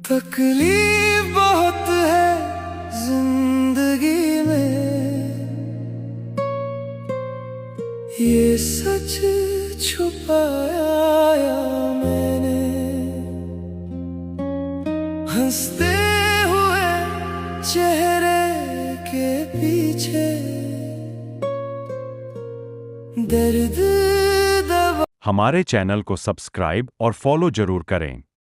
तकलीफ बहुत है जिंदगी में, ये सच छुपाया मैंने। हंसते हुए चेहरे के पीछे दर्द दबा। हमारे चैनल को सब्सक्राइब और फॉलो जरूर करें।